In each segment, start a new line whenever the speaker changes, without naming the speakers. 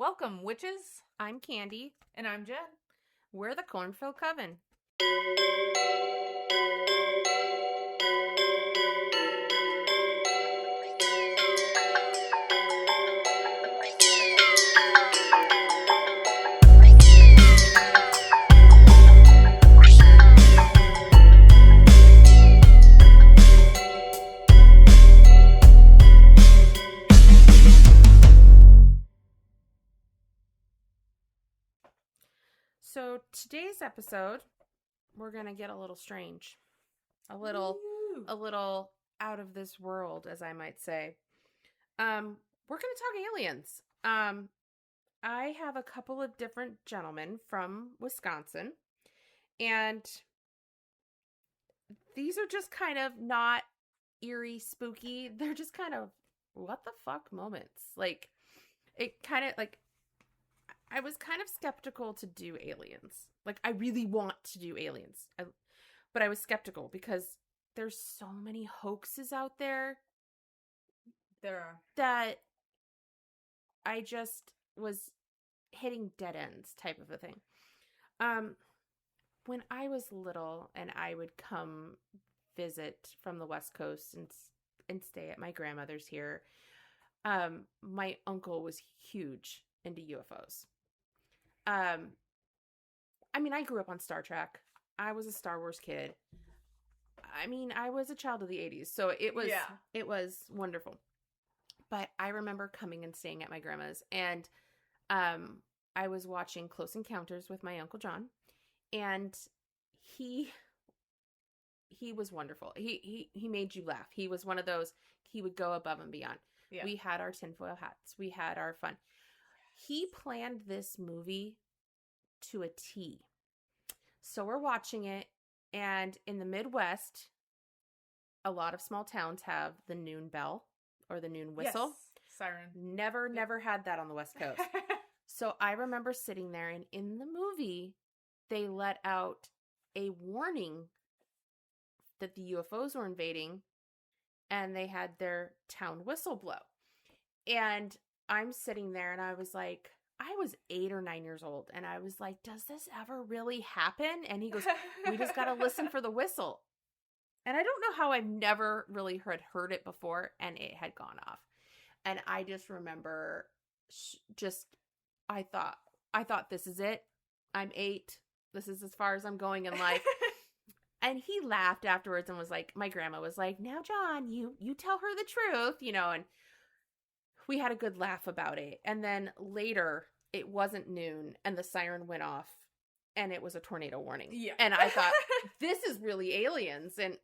Welcome, witches.
I'm Candi.
And I'm Jen.
We're the Cornfield Coven. So today's episode, we're going to get a little strange. A little out of this world, as I might say. We're going to talk aliens. I have a couple of different gentlemen from Wisconsin, and these are just kind of not eerie, spooky. They're just kind of what the fuck moments. Like, it kind of like, I was kind of skeptical to do aliens. Like, I really want to do aliens. But I was skeptical because there's so many hoaxes out there.
There are.
That I just was hitting dead ends type of a thing. When I was little and I would come visit from the West Coast and stay at my grandmother's here, my uncle was huge into UFOs. I mean, I grew up on Star Trek. I was a Star Wars kid. I mean, I was a child of the 80s, so it was wonderful. But I remember coming and staying at my grandma's, and I was watching Close Encounters with my Uncle John, and he was wonderful. He made you laugh. He was one of those, he would go above and beyond. Yeah. We had our tinfoil hats. We had our fun. He planned this movie to a T. So we're watching it, and in the Midwest, a lot of small towns have the noon bell or the noon whistle.
Yes. Siren.
Never had that on the West Coast. So I remember sitting there, and in the movie, they let out a warning that the UFOs were invading, and they had their town whistle blow. And I'm sitting there, and I was like, I was 8 or 9 years old, and I was like, does this ever really happen? And he goes, we just got to listen for the whistle. And I don't know how I've never really heard it before, and it had gone off. And I just remember I thought, this is it. I'm 8. This is as far as I'm going in life. And he laughed afterwards and was like, my grandma was like, now, John, you tell her the truth, and we had a good laugh about it. And then later, it wasn't noon, and the siren went off, and it was a tornado warning.
Yeah.
And I thought, this is really aliens. And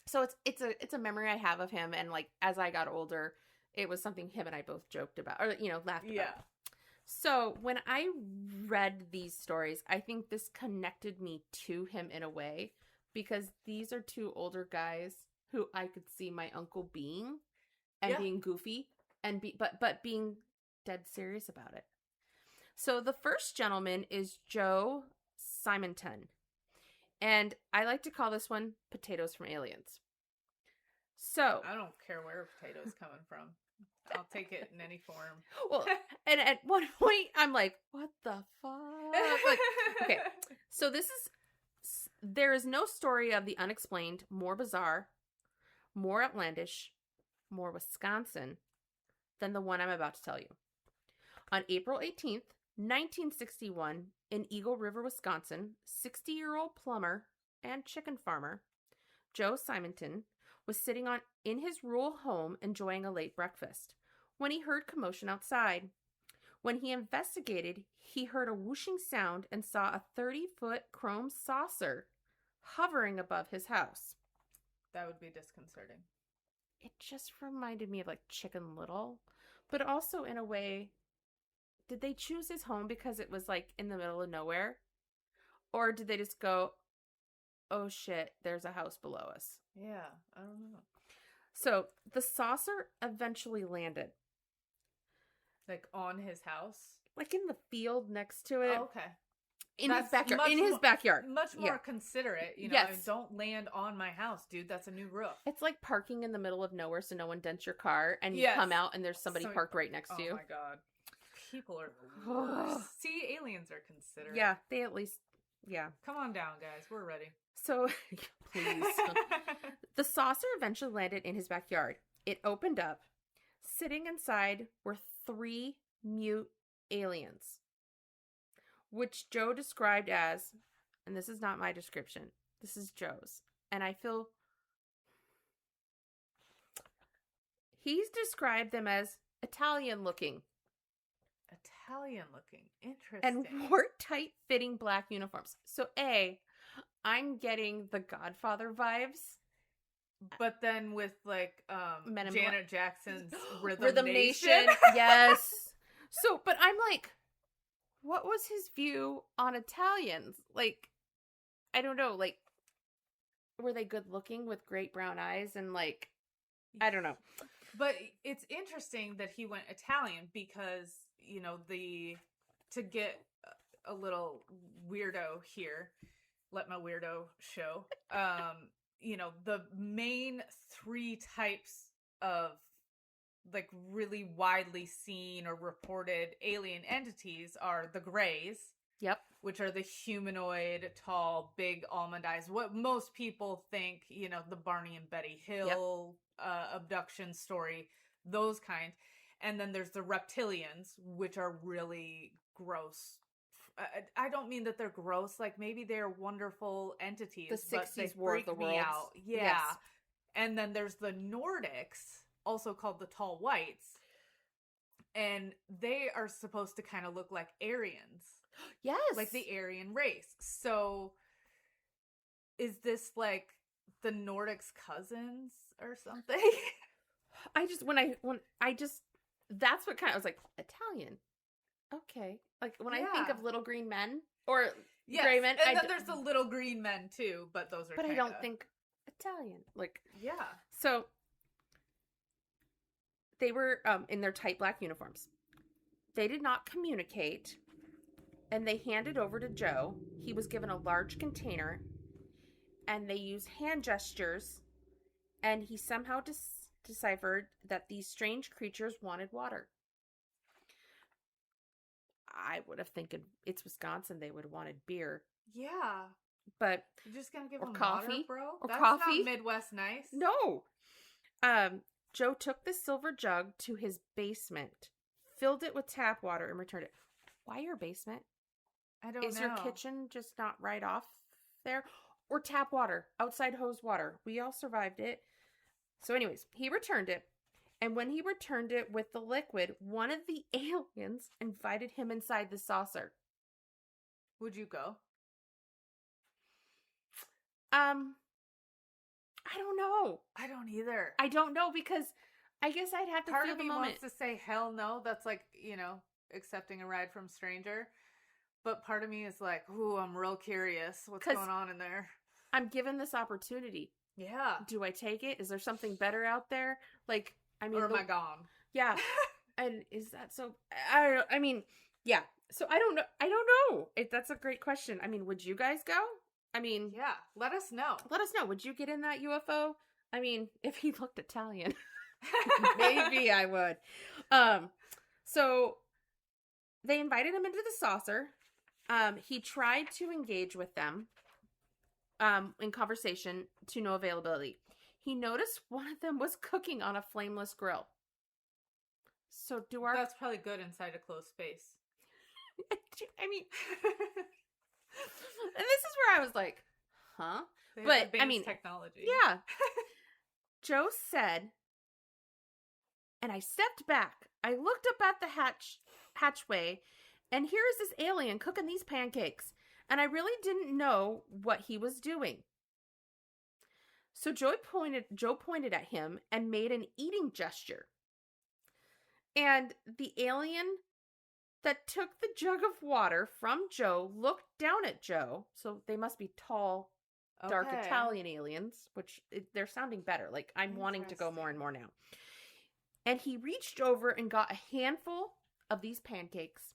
so it's a memory I have of him. And like, as I got older, it was something him and I both joked about, or laughed about. So when I read these stories, I think this connected me to him in a way, because these are two older guys who I could see my uncle being, and being goofy. And but being dead serious about it. So the first gentleman is Joe Simonton. And I like to call this one Potatoes from Aliens. So
I don't care where potatoes coming from. I'll take it in any form.
Well, and at one point I'm like, what the fuck? Like, okay. So there is no story of the unexplained more bizarre, more outlandish, more Wisconsin than the one I'm about to tell you. On April 18th, 1961, in Eagle River, Wisconsin, 60-year-old plumber and chicken farmer Joe Simonton was sitting in his rural home enjoying a late breakfast when he heard commotion outside. When he investigated, he heard a whooshing sound and saw a 30-foot chrome saucer hovering above his house.
That would be disconcerting.
It just reminded me of like Chicken Little, but also in a way, did they choose his home because it was like in the middle of nowhere? Or did they just go, oh shit, there's a house below us?
Yeah, I don't know.
So the saucer eventually landed.
Like on his house?
Like in the field next to it.
Oh, okay.
In his backyard.
Much more considerate,
Yes.
Don't land on my house, dude. That's a new roof.
It's like parking in the middle of nowhere so no one dents your car, and you come out and there's somebody parked right next to you.
Oh my God. People are the worst. See, aliens are considerate.
Yeah, they at least, yeah.
Come on down, guys. We're ready.
So, please. The saucer eventually landed in his backyard. It opened up. Sitting inside were 3 mute aliens, which Joe described as, and this is not my description, this is Joe's, and I feel he's described them as Italian looking.
Italian looking. Interesting.
And wore tight-fitting black uniforms. So, I'm getting the Godfather vibes.
But then with, like, Janet Jackson's Rhythm Nation.
Yes. So, but I'm like, what was his view on Italians? Like, I don't know, like, were they good looking with great brown eyes and, like, I don't know.
But it's interesting that he went Italian because, you know, to get a little weirdo here, let my weirdo show, you know, the main 3 types of, like, really widely seen or reported alien entities are the Greys.
Yep.
Which are the humanoid, tall, big almond eyes. What most people think, you know, the Barney and Betty Hill abduction story, those kind. And then there's the reptilians, which are really gross. I don't mean that they're gross. Like, maybe they're wonderful entities.
The 60s War of the Worlds.
Out. Yeah. Yes. And then there's the Nordics, also called the Tall Whites. And they are supposed to kind of look like Aryans.
Yes.
Like the Aryan race. So is this like the Nordics' cousins or something?
That's what kind of, I was like, Italian. Okay. Like when I think of Little Green Men or Gray Men.
And then there's the Little Green Men too, but those are
But I don't think Italian. Like,
yeah.
So they were in their tight black uniforms. They did not communicate. And they handed over to Joe. He was given a large container. And they used hand gestures. And he somehow deciphered that these strange creatures wanted water. I would have thinking it's Wisconsin. They would have wanted beer.
Yeah.
But
you're just going to give them
coffee,
water, bro?
Or
That's
coffee.
Not Midwest nice.
No. Joe took the silver jug to his basement, filled it with tap water, and returned it. Why your basement?
I don't know.
Is your kitchen just not right off there? Or tap water, outside hose water. We all survived it. So anyways, he returned it. And when he returned it with the liquid, one of the aliens invited him inside the saucer.
Would you go?
I don't know.
I don't either.
I don't know because I guess I'd have to
Part
feel
of
the
me
moment.
wants to say hell no. That's like, you know, accepting a ride from a stranger. But part of me is like, ooh, I'm real curious. What's going on in there?
I'm given this opportunity.
Yeah.
Do I take it? Is there something better out there? Like, I mean,
or am I gone?
Yeah. And is that so? I don't know. I mean, yeah. So I don't know. That's a great question. I mean, would you guys go? I mean,
yeah. Let us know.
Would you get in that UFO? I mean, if he looked Italian, maybe I would. So they invited him into the saucer. He tried to engage with them in conversation to no availability. He noticed one of them was cooking on a flameless grill. So
That's probably good inside a closed space.
I mean, and this is where I was like, huh?
But I mean, technology.
Yeah. Joe said, and I stepped back. I looked up at the hatchway, and here is this alien cooking these pancakes. And I really didn't know what he was doing. So Joe pointed at him and made an eating gesture. And the alien that took the jug of water from Joe looked down at Joe. So they must be tall, dark Italian aliens, which they're sounding better. Like, I'm wanting to go more and more now. And he reached over and got a handful of these pancakes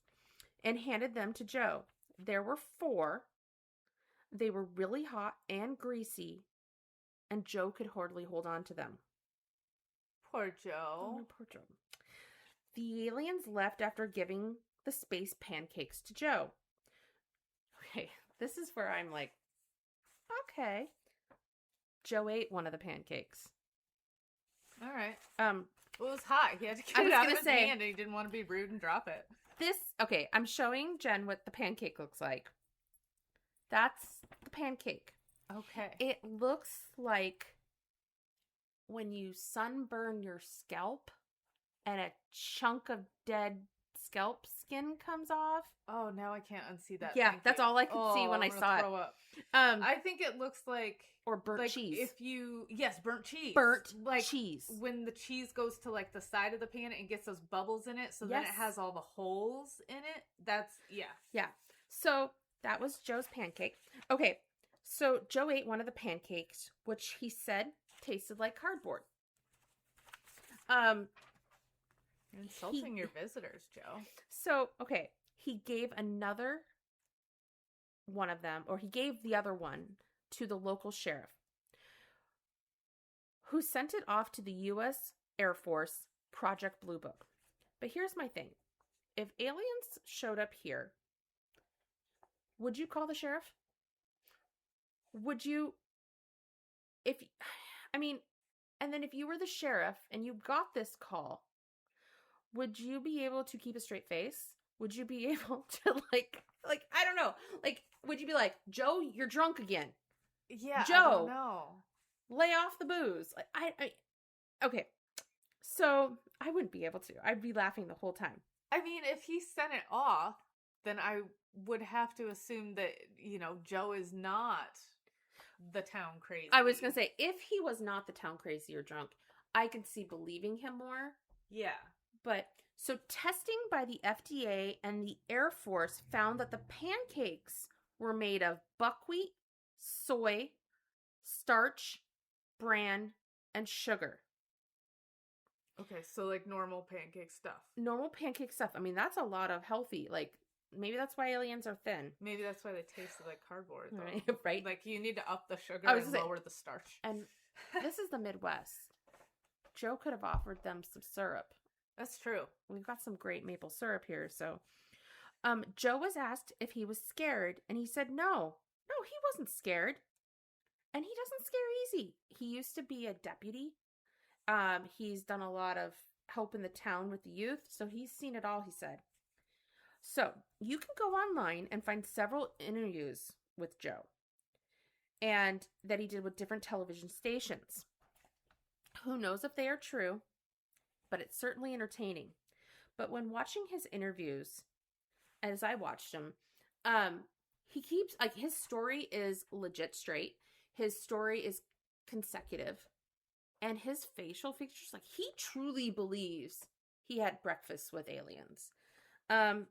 and handed them to Joe. There were 4. They were really hot and greasy, and Joe could hardly hold on to them.
Poor Joe.
Oh, poor Joe. The aliens left after giving the space pancakes to Joe. Okay, this is where I'm like, okay. Joe ate one of the pancakes.
All right.
Um,
Well, it was hot. He had to get
I was
it out
gonna
of his
say-
hand, and he didn't want to be rude and drop it.
okay, I'm showing Jen what the pancake looks like. That's the pancake.
Okay.
It looks like when you sunburn your scalp and a chunk of dead scalp skin comes off.
Oh, now I can't unsee that.
Yeah,
pancake.
that's all I could see when
I'm
I
gonna
saw
throw
it.
Up.
Um,
I think it looks like
or burnt
like
cheese.
if you burnt cheese.
Burnt
like
cheese.
When the cheese goes to like the side of the pan and gets those bubbles in it, so then it
Yes.
has all the holes in it. That's
Yeah. So that was Joe's pancake. Okay. So Joe ate one of the pancakes, which he said tasted like cardboard.
You're insulting your visitors, Joe.
So, okay, he gave another one of them, or he gave the other one to the local sheriff, who sent it off to the U.S. Air Force Project Blue Book. But here's my thing. If aliens showed up here, would you call the sheriff? Would you, and then if you were the sheriff and you got this call, would you be able to keep a straight face? Would you be able to like, I don't know, like, would you be like, Joe, you're drunk again.
Yeah,
Joe,
I don't know.
Lay off the booze. Like, okay. So I wouldn't be able to. I'd be laughing the whole time.
I mean, if he sent it off, then I would have to assume that, Joe is not the town crazy.
I was going to say, if he was not the town crazy or drunk, I could see believing him more.
Yeah.
But, so testing by the FDA and the Air Force found that the pancakes were made of buckwheat, soy, starch, bran, and sugar.
Okay, so like normal pancake stuff.
Normal pancake stuff. I mean, that's a lot of healthy, like, maybe that's why aliens are thin.
Maybe that's why they tasted like cardboard, though.
Right?
Like, you need to up the sugar
I was
and
gonna say-
lower the starch.
And this is the Midwest. Joe could have offered them some syrup.
That's true.
We've got some great maple syrup here, so. Joe was asked if he was scared, and he said no. No, he wasn't scared. And he doesn't scare easy. He used to be a deputy. He's done a lot of help in the town with the youth, so he's seen it all, he said. So, you can go online and find several interviews with Joe, and that he did with different television stations. Who knows if they are true, but it's certainly entertaining. But when watching his interviews, as I watched him, he keeps, like, his story is legit straight. His story is consecutive. And his facial features, like, he truly believes he had breakfast with aliens. So,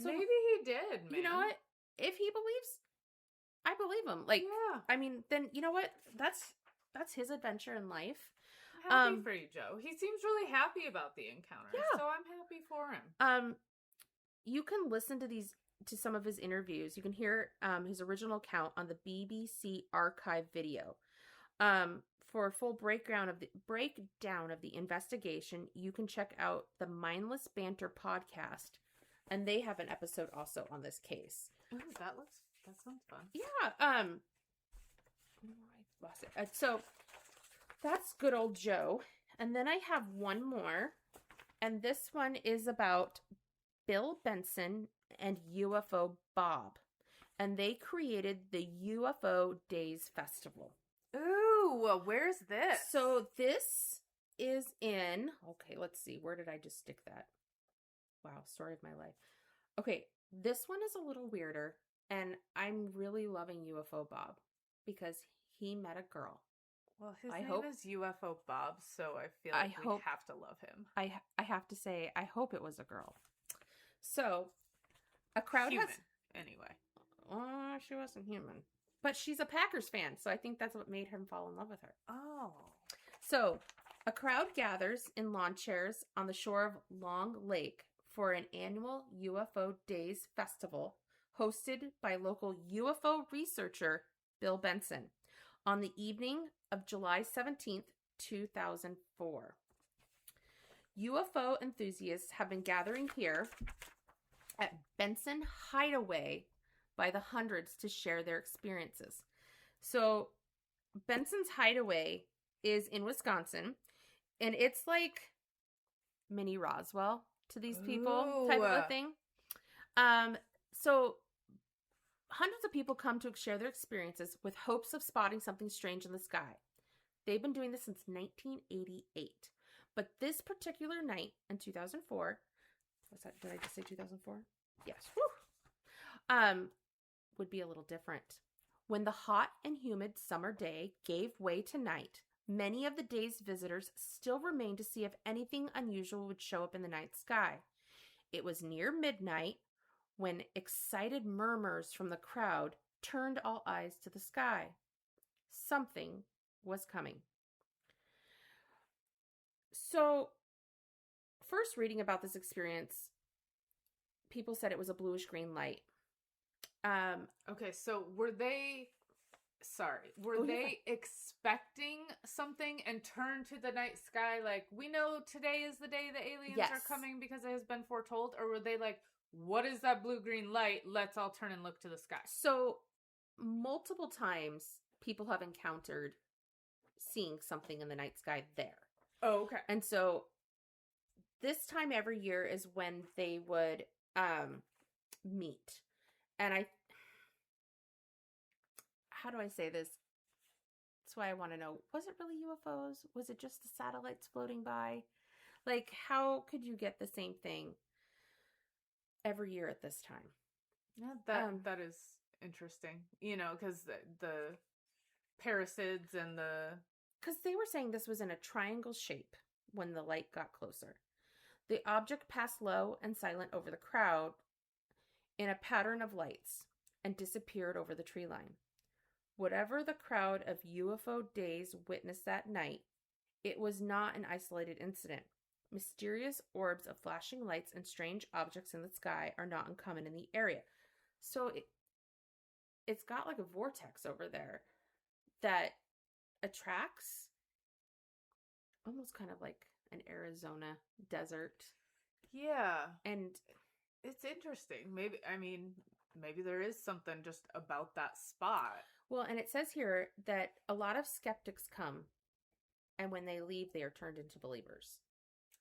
maybe he did, man.
you know what? If he believes, I believe him. Like,
Yeah.
I mean, then, you know what? That's his adventure in life.
I'm happy for you, Joe. He seems really happy about the encounter.
Yeah.
So I'm happy for him.
You can listen to some of his interviews. You can hear his original account on the BBC archive video. For a full breakdown of the investigation, you can check out the Mindless Banter podcast, and they have an episode also on this case.
Ooh, that sounds fun.
Yeah. I lost it. So that's good old Joe. And then I have one more, and this one is about Bill Benson and UFO Bob, and they created the UFO Days Festival.
Ooh, where's this?
So this is in, okay, let's see. Where did I just stick that? Wow, story of my life. Okay, this one is a little weirder, and I'm really loving UFO Bob because he met a girl.
Well, his name is UFO Bob, so I feel like we have to love him.
I have to say, I hope it was a girl. So, a crowd
human,
has...
anyway.
Oh, she wasn't human. But she's a Packers fan, so I think that's what made him fall in love with her.
Oh.
So, a crowd gathers in lawn chairs on the shore of Long Lake for an annual UFO Days Festival hosted by local UFO researcher Bill Benson on the evening of July 17th, 2004. UFO enthusiasts have been gathering here at Benson Hideaway by the hundreds to share their experiences. So Benson's Hideaway is in Wisconsin, and it's like mini Roswell to these people type of a thing. So hundreds of people come to share their experiences with hopes of spotting something strange in the sky. They've been doing this since 1988. But this particular night in 2004, what's that? Did I just say 2004? Yes. Whew. Would be a little different. When the hot and humid summer day gave way to night, many of the day's visitors still remained to see if anything unusual would show up in the night sky. It was near midnight when excited murmurs from the crowd turned all eyes to the sky. Something was coming. So, first reading about this experience, people said it was a bluish green light.
Okay, so were they expecting something and turned to the night sky like, we know today is the day the aliens are coming because it has been foretold? Or were they like, what is that blue-green light? Let's all turn and look to the sky.
So, multiple times people have encountered seeing something in the night sky there.
Oh, okay.
And so, this time every year is when they would meet. And how do I say this? That's why I want to know, was it really UFOs? Was it just the satellites floating by? Like, how could you get the same thing every year at this time?
Yeah, that is interesting. You know, because the parasids and
because they were saying this was in a triangle shape when the light got closer. The object passed low and silent over the crowd in a pattern of lights and disappeared over the tree line. Whatever the crowd of UFO days witnessed that night, it was not an isolated incident. Mysterious orbs of flashing lights and strange objects in the sky are not uncommon in the area. So it's got like a vortex over there that attracts almost kind of like an Arizona desert.
Yeah.
And
it's interesting. Maybe there is something just about that spot.
Well, and it says here that a lot of skeptics come, and when they leave, they are turned into believers.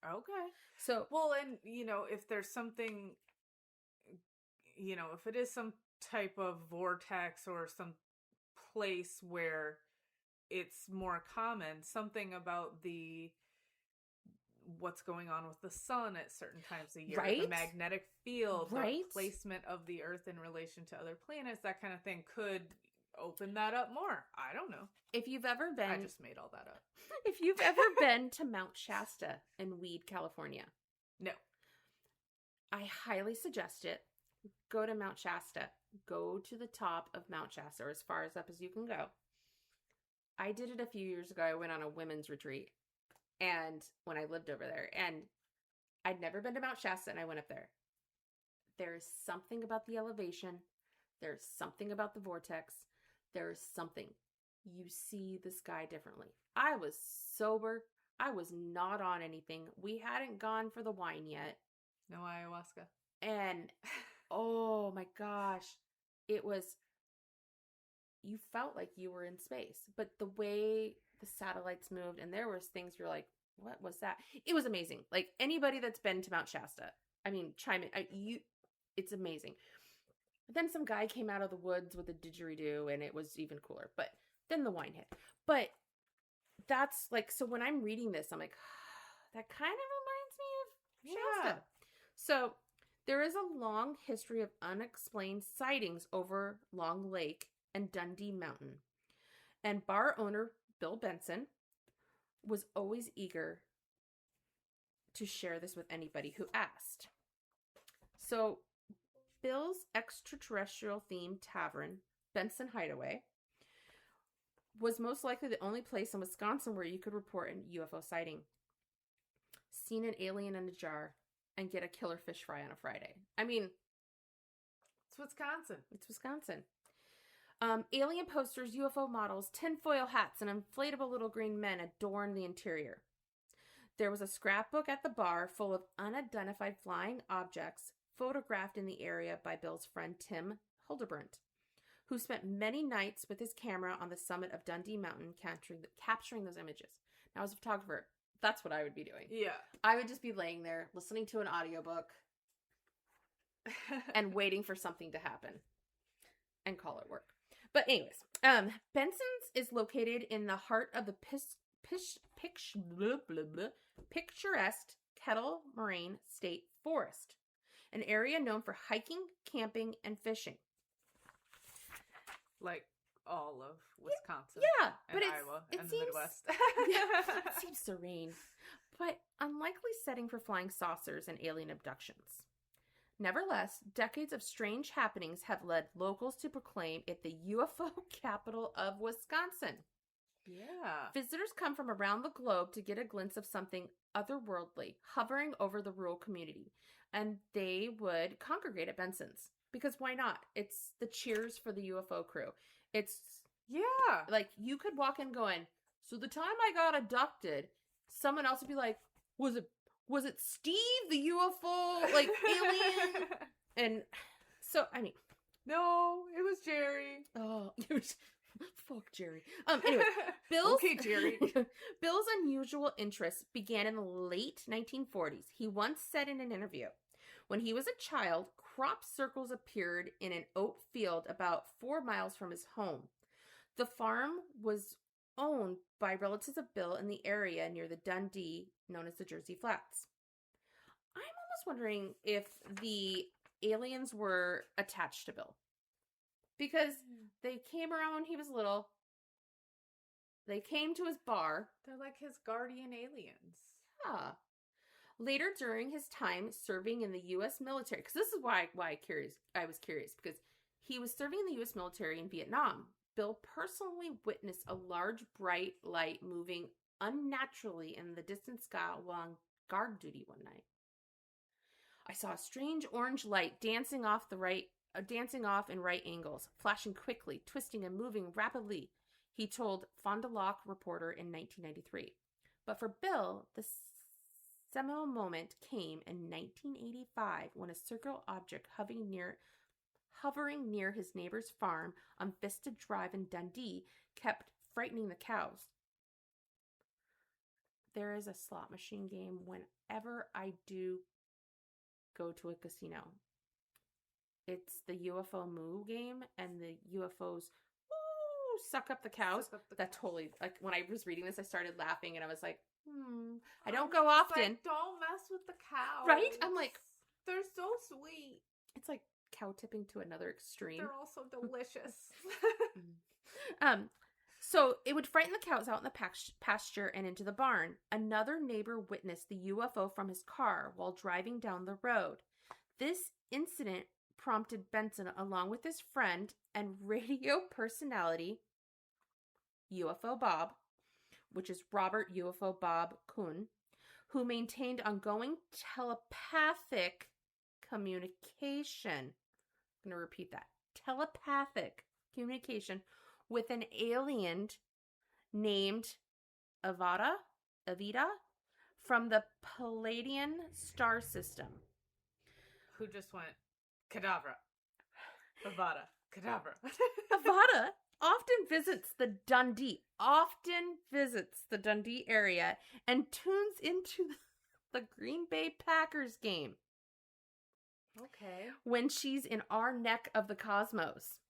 Okay.
So,
well, and, if there's something, if it is some type of vortex or some place where it's more common, something about what's going on with the sun at certain times of year,
right?
The magnetic field,
right?
The placement of the Earth in relation to other planets, that kind of thing could open that up more. I don't know.
If you've ever been...
I just made all that up.
If you've ever been to Mount Shasta in Weed, California.
No.
I highly suggest it. Go to Mount Shasta. Go to the top of Mount Shasta, or as far as up as you can go. I did it a few years ago. I went on a women's retreat. And when I lived over there. And I'd never been to Mount Shasta, and I went up there. There's something about the elevation. There's something about the vortex. There's something. You see the sky differently. I was sober. I was not on anything. We hadn't gone for the wine yet.
No ayahuasca.
And, oh my gosh. It was, you felt like you were in space. But the way the satellites moved, and there was things you're like, what was that? It was amazing. Like, anybody that's been to Mount Shasta, chime in. It's amazing. Then some guy came out of the woods with a didgeridoo, and it was even cooler. But then the wine hit. But that's like, so when I'm reading this, I'm like, that kind of reminds me of Shasta. So there is a long history of unexplained sightings over Long Lake and Dundee Mountain. And bar owner Bill Benson was always eager to share this with anybody who asked. So Bill's extraterrestrial-themed tavern, Benson Hideaway, was most likely the only place in Wisconsin where you could report a UFO sighting, seen an alien in a jar, and get a killer fish fry on a Friday.
It's Wisconsin.
It's Wisconsin. Alien posters, UFO models, tinfoil hats, and inflatable little green men adorn the interior. There was a scrapbook at the bar full of unidentified flying objects photographed in the area by Bill's friend Tim Hildebrandt, who spent many nights with his camera on the summit of Dundee Mountain capturing those images. Now, as a photographer, that's what I would be doing.
Yeah.
I would just be laying there listening to an audiobook and waiting for something to happen and call it work. But anyways, Benson's is located in the heart of the picturesque Kettle Moraine State Forest, an area known for hiking, camping, and fishing.
Like all of Wisconsin.
Yeah,
and
but
Iowa
it
and
seems,
the Midwest.
it seems serene, but unlikely setting for flying saucers and alien abductions. Nevertheless, decades of strange happenings have led locals to proclaim it the UFO capital of Wisconsin.
Yeah.
Visitors come from around the globe to get a glimpse of something otherworldly hovering over the rural community, and they would congregate at Benson's. Because why not? It's the cheers for the UFO crew. It's like you could walk in going, so the time I got abducted, someone else would be like, was it Steve, the UFO, like, alien? And so, I mean.
No, it was Jerry.
Oh, it was, fuck Jerry. Anyway,
Okay, Jerry.
Bill's unusual interest began in the late 1940s. He once said in an interview, when he was a child, crop circles appeared in an oat field about 4 miles from his home. The farm was owned by relatives of Bill in the area near the Dundee, known as the Jersey Flats. I'm almost wondering if the aliens were attached to Bill. Because they came around when he was little. They came to his bar.
They're like his guardian aliens.
Yeah. Later, during his time serving in the U.S. military, because this is why I was curious, because he was serving in the U.S. military in Vietnam. Bill personally witnessed a large, bright light moving unnaturally in the distant sky while on guard duty one night. I saw a strange orange light dancing off in right angles, flashing quickly, twisting and moving rapidly, he told Fond du Lac reporter in 1993. But for Bill, the seminal moment came in 1985 when a circular object hovering near his neighbor's farm on Vista Drive in Dundee kept frightening the cows. There is a slot machine game whenever I do go to a casino. It's the UFO Moo game, and the UFOs suck up the cows. Totally, like, when I was reading this, I started laughing, and I was like, I don't go often.
Like, don't mess with the cows.
Right? I'm like,
they're so sweet.
It's like cow tipping to another extreme.
They're also delicious.
So it would frighten the cows out in the pasture and into the barn. Another neighbor witnessed the UFO from his car while driving down the road. This incident prompted Benson, along with his friend and radio personality, UFO Bob, which is Robert UFO Bob Kuhn, who maintained ongoing telepathic communication. I'm going to repeat that. Telepathic communication with an alien named Avida from the Palladian star system.
Who just went, Cadabra. Avada. Cadabra.
Avada often visits the Dundee area and tunes into the Green Bay Packers game.
Okay.
When she's in our neck of the cosmos.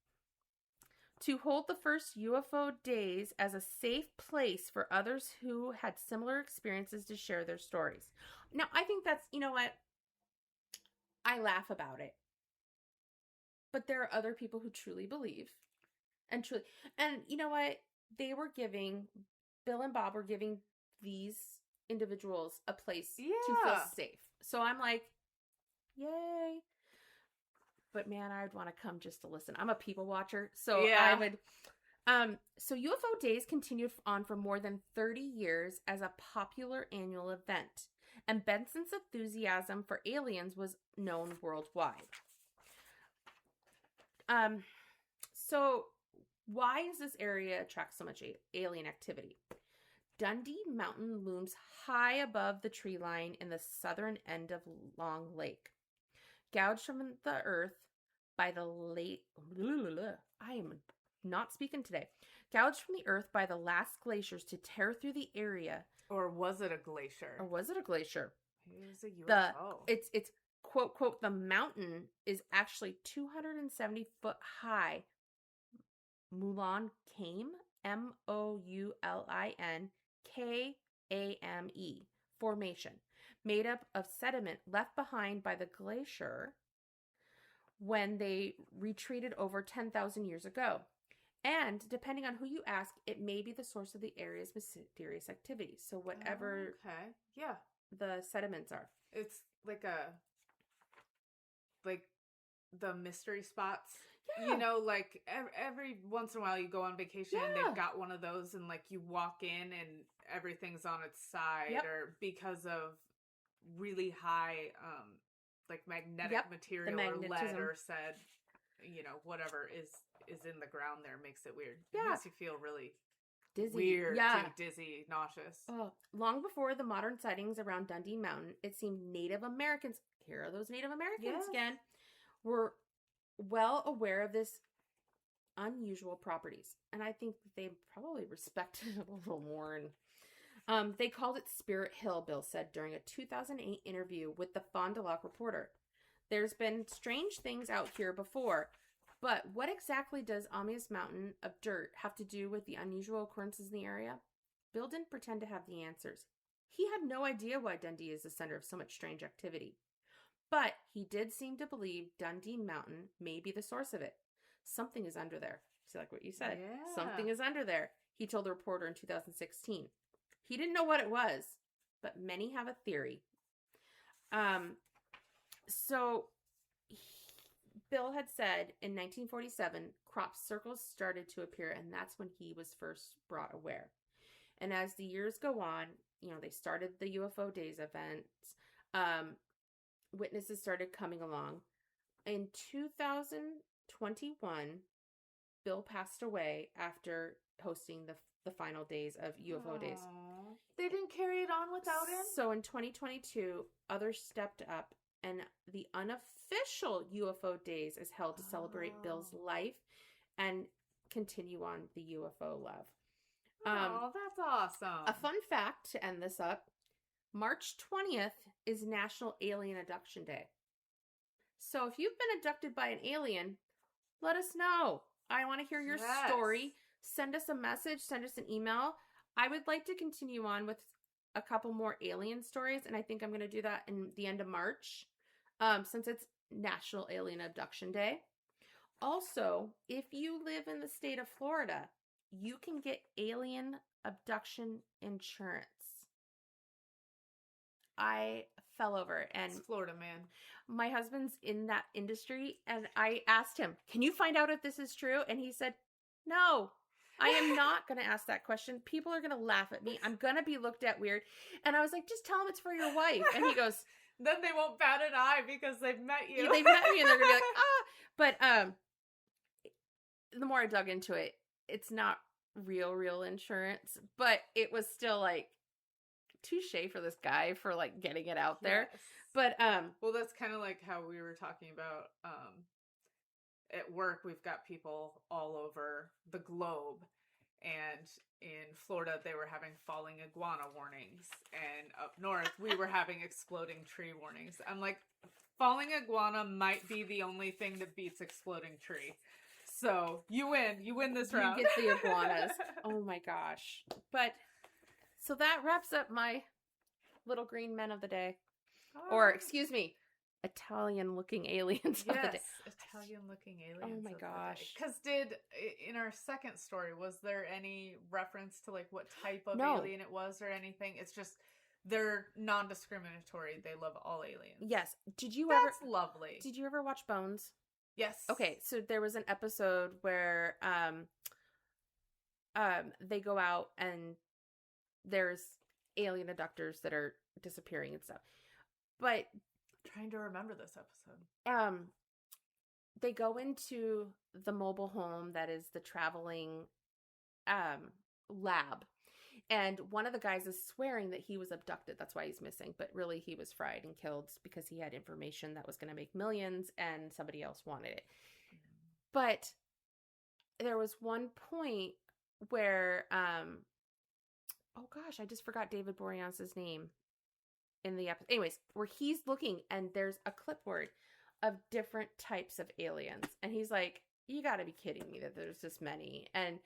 To hold the first UFO days as a safe place for others who had similar experiences to share their stories. Now, I think that's, you know what? I laugh about it. But there are other people who truly believe. And you know what? Bill and Bob were giving these individuals a place to feel safe. So I'm like, yay. But man, I would want to come just to listen. I'm a people watcher. So I would. So UFO Days continued on for more than 30 years as a popular annual event. And Benson's enthusiasm for aliens was known worldwide. So why does this area attract so much alien activity? Dundee Mountain looms high above the tree line in the southern end of Long Lake. Gouged from the earth by the late... I am not speaking today. Gouged from the earth by the last glaciers to tear through the area.
Or was it a glacier?
Or was it a glacier?
It was a UFO.
It's quote, quote, the mountain is actually 270 foot high. Moulin Kame, Moulin Kame formation, made up of sediment left behind by the glacier when they retreated over 10,000 years ago. And depending on who you ask, it may be the source of the area's mysterious activity. So whatever the sediments are.
It's like the mystery spots. Yeah. You know, like every once in a while you go on vacation and they've got one of those and like you walk in and everything's on its side or because of really high like magnetic material or lead or said, you know, whatever is in the ground there makes it weird. It makes you feel really dizzy. Weird, too, dizzy, nauseous.
Oh, long before the modern sightings around Dundee Mountain, it seemed Native Americans, here are those Native Americans again, were well aware of this unusual properties. And I think they probably respected it a little more. And they called it Spirit Hill, Bill said during a 2008 interview with the Fond du Lac Reporter. There's been strange things out here before, but what exactly does Amias Mountain of dirt have to do with the unusual occurrences in the area? Bill didn't pretend to have the answers. He had no idea why Dundee is the center of so much strange activity. But he did seem to believe Dundee Mountain may be the source of it. Something is under there. See, like what you said. Yeah. Something is under there, he told the reporter in 2016. He didn't know what it was, but many have a theory. Bill had said in 1947, crop circles started to appear, and that's when he was first brought aware. And as the years go on, you know, they started the UFO Days events. Witnesses started coming along. In 2021, Bill passed away after hosting the final days of UFO Days.
They didn't carry it on without him?
So in 2022, others stepped up, and the unofficial UFO Days is held to celebrate Bill's life and continue on the UFO love.
That's awesome.
A fun fact to end this up, March 20th is National Alien Abduction Day. So if you've been abducted by an alien, let us know. I want to hear your story. Send us a message, send us an email. I would like to continue on with a couple more alien stories, and I think I'm going to do that in the end of March, since it's National Alien Abduction Day. Also, if you live in the state of Florida, you can get alien abduction insurance. I fell over, and
it's Florida, man.
My husband's in that industry, and I asked him, can you find out if this is true? And he said, no, I am not going to ask that question. People are going to laugh at me. I'm going to be looked at weird. And I was like, just tell him it's for your wife. And he goes,
then they won't bat an eye because they've met you.
They've met me, and they're going to be like, ah. But the more I dug into it, it's not real insurance, but it was still like, touche for this guy for like getting it out there. Yes. But
well, that's kind of like how we were talking about at work. We've got people all over the globe, and in Florida they were having falling iguana warnings, and up north we were having exploding tree warnings. I'm like, falling iguana might be the only thing that beats exploding tree. So you win this round.
You get the iguanas. Oh my gosh. But so that wraps up my little green men of the day. Oh. Or, excuse me, Italian-looking aliens of the day.
Italian-looking aliens.
Oh my gosh.
Because in our second story, was there any reference to like what type of alien it was or anything? It's just, they're non-discriminatory. They love all aliens.
Yes.
That's lovely.
Did you ever watch Bones?
Yes.
Okay, so there was an episode where they go out and there's alien abductors that are disappearing and stuff. But
I'm trying to remember this episode.
They go into the mobile home that is the traveling lab. And one of the guys is swearing that he was abducted. That's why he's missing. But really, he was fried and killed because he had information that was going to make millions and somebody else wanted it. But there was one point where, oh gosh, I just forgot David Boreanaz's name in the episode. Anyways, where he's looking and there's a clipboard of different types of aliens. And he's like, you got to be kidding me that there's this many. And,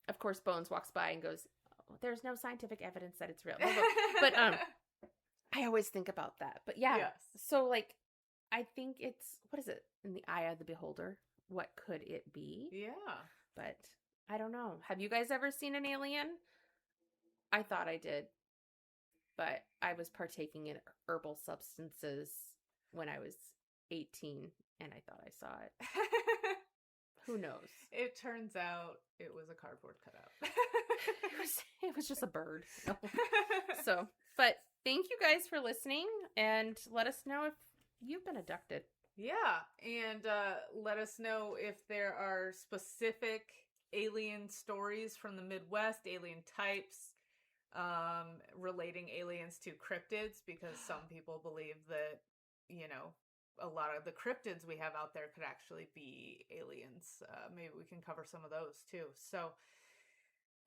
of course, Bones walks by and goes, oh, there's no scientific evidence that it's real. But I always think about that. But yeah,
Yes.
So like, I think it's, what is it? In the eye of the beholder. What could it be?
Yeah.
But I don't know. Have you guys ever seen an alien? I thought I did. But I was partaking in herbal substances when I was 18 and I thought I saw it. Who knows?
It turns out it was a cardboard cutout.
it was just a bird. So, but thank you guys for listening and let us know if you've been abducted.
Yeah, and let us know if there are specific alien stories from the Midwest, alien types, relating aliens to cryptids, because some people believe that, you know, a lot of the cryptids we have out there could actually be aliens. Maybe we can cover some of those too. So,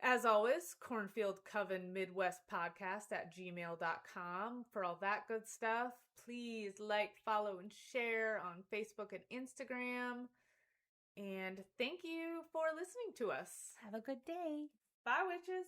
as always, Cornfield Coven Midwest Podcast at gmail.com for all that good stuff. Please like, follow, and share on Facebook and Instagram. And thank you for listening to us.
Have a good day.
Bye, witches.